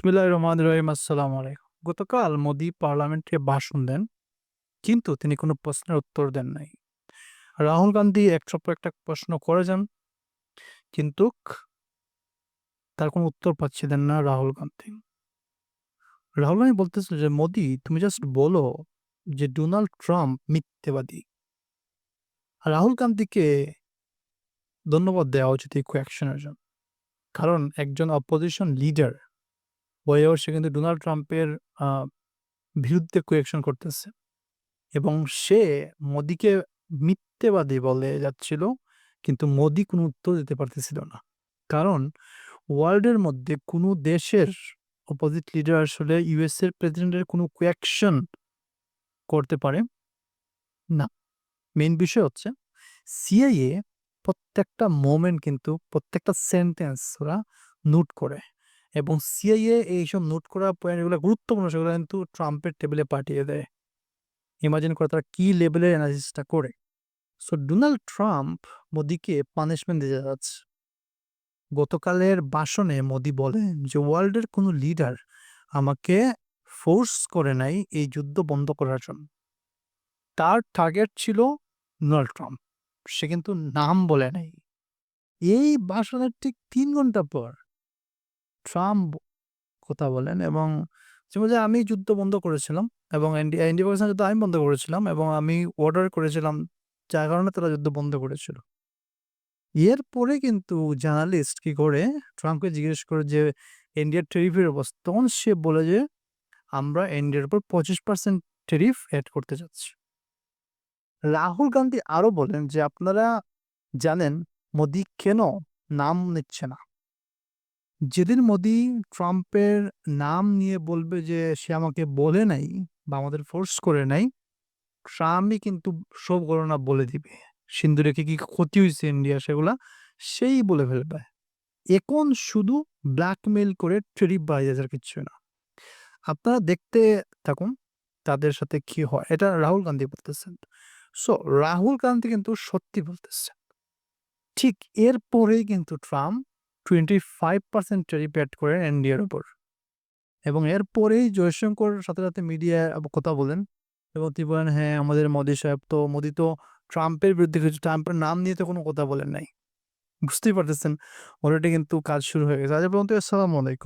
বিসমিল্লাহির রহমানির রহিম। আসসালামু আলাইকুম। গতকাল মোদি পার্লামেন্টে ভাষণ দেন, কিন্তু তিনি কোনো প্রশ্নের উত্তর দেন নাই। রাহুল গান্ধী একটার পর একটা প্রশ্ন করে যান, কিন্তু তার কোনো উত্তর পাচ্ছিলেন না রাহুল গান্ধী। রাহুল গান্ধী বলতেছিল যে, "মোদি, তুমি জাস্ট বলো যে ডোনাল্ড ট্রাম্প মিথ্যেবাদী।" রাহুল গান্ধীকে ধন্যবাদ দেওয়া উচিত এই কোঅ্যাকশনের জন্য। কারণ একজন অপোজিশন লিডার হয়েও সে কিন্তু ডোনাল্ড ট্রাম্পের আ বিরুদ্ধে কোঅ্যাকশন করতেছে। এবং সে মোদিকে মিথ্যেবাদী বলে যাচ্ছিল, কিন্তু মোদি কোনো উত্তর দিতে পারতেছিল না। কারণ ওয়ার্ল্ডের মধ্যে কোনো দেশের অপোজিট লিডার আসলে ইউএস এর প্রেসিডেন্টের কোনো কোঅ্যাকশন করতে পারে না। মেইন বিষয় হচ্ছে সিআইএ প্রত্যেকটা মোমেন্ট কিন্তু প্রত্যেকটা সেন্টেন্স ওরা নোট করে, এবং সিআইএ এইসব নোট করা পয়েন্টগুলো গুরুত্বপূর্ণ, সেগুলো কিন্তু ট্রাম্পের টেবিলে পাঠিয়ে দেয়। ইমাজিন করে তারা কি লেভেলের এনালাইসিসটা করে। সো ডোনাল্ড ট্রাম্প মোদিকে পানিশমেন্ট দিতে যাচ্ছে। গতকালের ভাষণে মোদি বলেন যে ওয়ার্ল্ডের কোনো লিডার আমাকে ফোর্স করে নাই এই যুদ্ধ বন্ধ করার জন্য। তার টার্গেট ছিল ডোনাল্ড ট্রাম্প। সে কিন্তু নাম বলে নাই। এই ভাষণের ঠিক ৩ ঘন্টা পর ট্রাম্প কথা বলেন, এবং সে বলে যে, "আমি যুদ্ধ বন্ধ করেছিলাম এবং ইন্ডিয়া পাকিস্তান যুদ্ধ আমি বন্ধ করেছিলাম, এবং আমি অর্ডার করেছিলাম, যার কারণে তারা যুদ্ধ বন্ধ করেছিল।" এরপরে কিন্তু জার্নালিস্ট কি করে ট্রাম্পকে জিজ্ঞেস করে যে ইন্ডিয়ার ট্যারিফের অবস্থা। তখন সে বলে যে, "আমরা ইন্ডিয়ার উপর 25% ট্যারিফ এড করতে যাচ্ছি।" রাহুল গান্ধী আরো বলেন যে, "আপনারা জানেন মোদি কেন নাম নিচ্ছে না? যেদিন মোদি ট্রাম্পের নাম নিয়ে বলবে যে সে আমাকে বলে নাই বা আমাদের ফোর্স করে নাই, ট্রাম্পই কিন্তু সব ঘটনা বলে দিবে। সিন্দুরে কি ক্ষতি হইছে ইন্ডিয়ার সেগুলা সেই বলে ফেলবে। এখন শুধু ব্ল্যাকমেইল করে ট্যারিফ বাড়িয়ে দেওয়ার কিচ্ছু না।" আপনারা দেখতে থাকুন তাদের সাথে কি হয়। এটা রাহুল গান্ধী বলতেছেন। সো রাহুল গান্ধী কিন্তু সত্যি বলতেছে। ঠিক এরপরেই কিন্তু ট্রাম্প 25% ট্যারিফ এড করেন ইন্ডিয়ার উপর, এবং এরপরেই জয়শঙ্কর সাথে মিডিয়ায় কথা বলেন, এবং তিনি বলেন, "হ্যাঁ, আমাদের মোদি সাহেব তো মোদি তো ট্রাম্পের বিরুদ্ধে কিছু, ট্রাম্পের নাম নিয়ে তো কোনো কথা বলেন নাই।" বুঝতেই পারতেছেন অলরেডি কিন্তু কাজ শুরু হয়ে গেছে। আজ পর্যন্ত আসসালামু আলাইকুম।